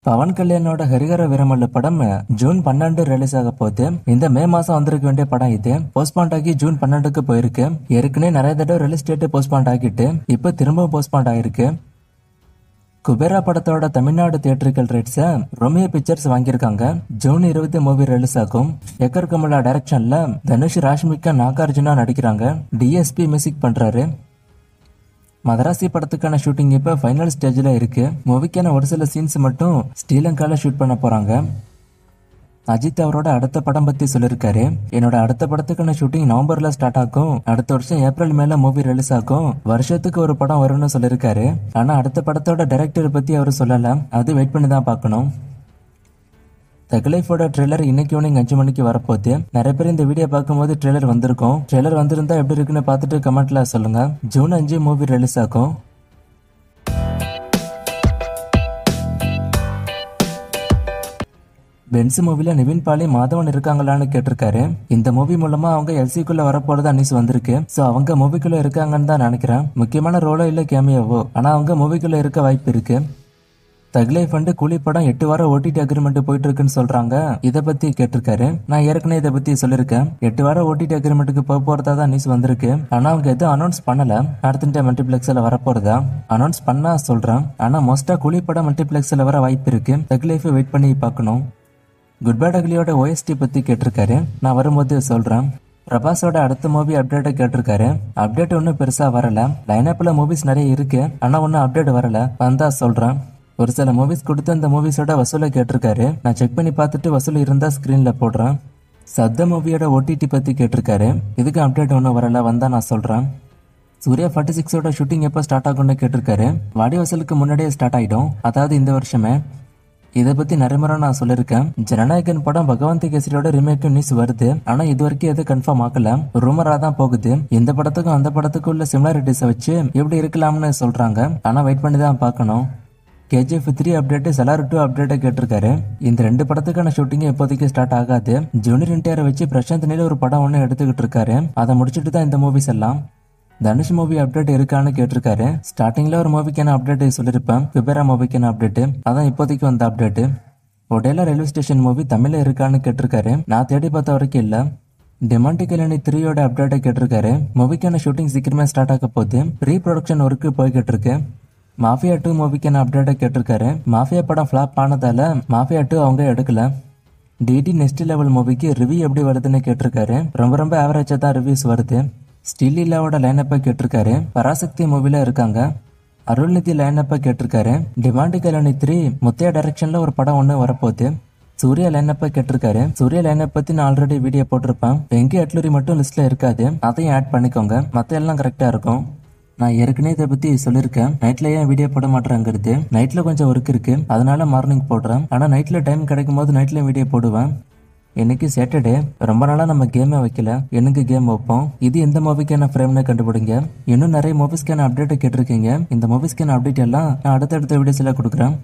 பவன் கல்யாணோட ஹரிஹர வீரமல்லு படம் June 12 release ஆக போகுது. இந்த மே மாசம் வந்திருக்க வேண்டிய படம் இது. போஸ்ட்பாண்ட் ஆகி ஜூன் 12க்கு போயிருக்கு. ஏற்கனவே நிறைய தடவை ரிலீஸ் டேட் போஸ்ட்பாண்ட் ஆகிட்டு இப்ப திரும்பவும் போஸ்ட்பாண்ட் ஆயிருக்கு. குபேரா படத்தோட Tamil Nadu theatrical rights Romeo pictures வாங்கியிருக்காங்க. ஜூன் 20 மூவி ரிலீஸ் ஆகும். எக்கர் கமலா டைரக்ஷன்ல தனுஷ், ராஷ்மிகா, நாகார்ஜுனா நடிக்கிறாங்க. டிஎஸ்பி மியூசிக் பண்றாரு. மதராசி படத்துக்கான ஷூட்டிங் இப்ப ஃபைனல் ஸ்டேஜ்ல இருக்கு. மூவிக்கான ஒரு சில சீன்ஸ் மட்டும் ஸ்ரீலங்கால ஷூட் பண்ண போறாங்க. அஜித் அவரோட அடுத்த படம் பத்தி சொல்லிருக்காரு. என்னோட அடுத்த படத்துக்கான ஷூட்டிங் நவம்பர்ல ஸ்டார்ட் ஆகும். அடுத்த வருஷம் ஏப்ரல் மேல மூவி ரிலீஸ் ஆகும். வருஷத்துக்கு ஒரு படம் வரும்னு சொல்லிருக்காரு. ஆனா அடுத்த படத்தோட டைரக்டர் பத்தி அவரு சொல்லல. அது வெயிட் பண்ணி தான் பார்க்கணும். தக்லைஃபோட ட்ரெய்லர் இன்னைக்கு ஈவினிங் 5 மணிக்கு வரப்போகுது. நிறைய பேர் இந்த வீடியோ பார்க்கும்போது ட்ரெய்லர் வந்திருக்கும். ட்ரெய்லர் வந்திருந்தா எப்படி இருக்குன்னு பார்த்துட்டு கமெண்ட்ல சொல்லுங்க. ஜூன் 5 மூவி ரிலீஸ் ஆகும். பென்ஸ் மூவில நிவின் பாலி மாதவன் இருக்காங்களான்னு கேட்டிருக்காரு. இந்த மூவி மூலமா அவங்க எல்சிக்குள்ள வரப்போறதா நியூஸ் வந்திருக்கு. சோ அவங்க மூவிக்குள்ள இருக்காங்கன்னு தான் நினைக்கிறேன். முக்கியமான ரோலோ இல்ல கேமியோவோ, ஆனா அவங்க மூவிக்குள்ள இருக்க வாய்ப்பு இருக்கு. தக்லை ஃபண்டு கூலி படம் 8 வாரம் ஓடிடி அக்ரிமெண்ட் போயிட்டு இருக்குன்னு சொல்றாங்க. இதை பத்தி கேட்டிருக்காரு. நான் ஏற்கனவே இதை பத்தி சொல்லிருக்கேன். 8 வாரம் ஓடிடி அக்ரிமெண்ட்டுக்கு போறதா தான் நியூஸ் வந்திருக்கு. ஆனா அவங்க எதுவும் அனௌன்ஸ் பண்ணல. அடுத்த மல்டிபிளெக்ஸ்ல வரப்போறதா அனௌன்ஸ் பண்ணா சொல்றேன். ஆனா மோஸ்டா கூலி படம் மல்டிபிளெக்ஸ்ல வர வாய்ப்பு இருக்கு. தக்லைஃப் வெயிட் பண்ணி பார்க்கணும். குட் பேட் அக்லியோட OST பத்தி கேட்டிருக்காரு. நான் வரும்போது சொல்றேன். பிரபாஸோட அடுத்த மூவி அப்டேட்டை கேட்டிருக்காரு. அப்டேட் ஒன்னும் பெருசா வரல. லைனப்ல மூவிஸ் நிறைய இருக்கு. ஆனா ஒன்னும் அப்டேட் வரல. வந்தா சொல்றேன். ஒரு சில மூவிஸ் கொடுத்து அந்த மூவிஸோட வசூலை கேட்டிருக்காரு. நான் செக் பண்ணி பார்த்துட்டு வசூல் இருந்தா ஸ்கிரீன்ல போடுறேன். சத்த மூவியோட OTT பத்தி கேட்டிருக்காரு. இதுக்கு அப்டேட் ஒன்றும் வரல. வந்தா நான் சொல்றேன். சூர்யா 46ஓட ஷூட்டிங் எப்போ ஸ்டார்ட் ஆகும்னு கேட்டிருக்காரு. வாடி வசூலுக்கு முன்னாடியே ஸ்டார்ட் ஆயிடும். அதாவது இந்த வருஷமே. இதை பத்தி நிறைய முறை நான் சொல்லிருக்கேன். ஜனநாயகன் படம் பகவந்தி கேசரியோட ரீமேக் நியூஸ் வருது. ஆனா இது வரைக்கும் எது கன்ஃபார்ம் ஆகல. ரூமரா தான் போகுது. இந்த படத்துக்கும் அந்த படத்துக்கும் உள்ள சிமிலாரிட்டிஸை வச்சு எப்படி இருக்கலாம்னு சொல்றாங்க. ஆனா வெயிட் பண்ணி தான் பார்க்கணும். KGF 3 அப்டேட், சலார் 2 அப்டேட்டை கேட்டிருக்காரு. இந்த 2 படத்துக்கான ஷூட்டிங் இப்போதைக்கு ஸ்டார்ட் ஆகாது. ஜூனியர் என்டிஆரை வச்சு பிரசாந்த் நீல ஒரு படம் ஒன்று எடுத்துக்கிட்டு இருக்காரு. அதை முடிச்சுட்டு தான் இந்த மூவிஸ் எல்லாம். தனுஷ் மூவி அப்டேட் இருக்கான்னு கேட்டிருக்காரு. ஸ்டார்டிங்ல ஒரு மூவிக்கான அப்டேட் சொல்லிருப்பேன். குபேரா மூவிக்கான அப்டேட் அதான் இப்போதைக்கு வந்த அப்டேட். ஒடேலா ரயில்வே ஸ்டேஷன் மூவி தமிழ்ல இருக்கான்னு கேட்டிருக்காரு. நான் தேடி பார்த்த வரைக்கும் இல்ல. டிமாண்டி கல்யாணி 3யோட அப்டேட்டை கேட்டிருக்காரு. மூவிக்கான ஷூட்டிங் சீக்கிரமே ஸ்டார்ட் ஆக போகுது. ப்ரீ ப்ரொடக்ஷன் ஒர்க்கு போய்கிட்டு இருக்கு. மாஃபியா 2 மூவிக்கான அப்டேட்டை கேட்டிருக்காரு. மாஃபியா படம் ஃபிளாப் ஆனதால மாஃபியா 2 அவங்க எடுக்கல. டிடி நெக்ஸ்ட் லெவல் மூவிக்கு ரிவ்யூ எப்படி வருதுன்னு கேட்டிருக்காரு. ரொம்ப ஆவரேஜா தான் ரிவ்யூஸ் வருது. ஸ்டீலில்லாவோட லைனப்பை கேட்டிருக்காரு. பராசக்தி மூவில இருக்காங்க. அருள்நிதி லைனப்பை கேட்டிருக்காரு. டிமாண்டி கல்யாணி 3 முத்தையா டைரக்ஷன்ல ஒரு படம் ஒன்று வரப்போகுது. சூர்யா லைனப்பை கேட்டிருக்காரு. சூர்யா லைனப் பத்தி நான் ஆல்ரெடி வீடியோ போட்டிருப்பேன். வெங்கி அட்லூரி மட்டும் லிஸ்ட்ல இருக்காது. அதையும் ஆட் பண்ணிக்கோங்க. மத்த எல்லாம் கரெக்டா இருக்கும். நான் ஏற்கனவே இதை பத்தி சொல்லியிருக்கேன். நைட்ல ஏன் வீடியோ போட மாட்டேங்கிறது. நைட்ல கொஞ்சம் ஒர்க் இருக்கு. அதனால மார்னிங் போடுறேன். ஆனா நைட்ல டைம் கிடைக்கும் போது நைட்ல வீடியோ போடுவேன். இன்னைக்கு சாட்டர்டே. ரொம்ப நாளா நம்ம கேமே வைக்கல. எனக்கு கேம் வைப்போம். இது எந்த மூவிக்கான ஃப்ரேம்னு கண்டுபிடிங்க. இன்னும் நிறைய மூவிஸ்க்கான அப்டேட் கேட்டிருக்கீங்க. இந்த மூவிஸ்க்கான அப்டேட் எல்லாம் நான் அடுத்தடுத்த வீடியோஸ்ல கொடுக்குறேன்.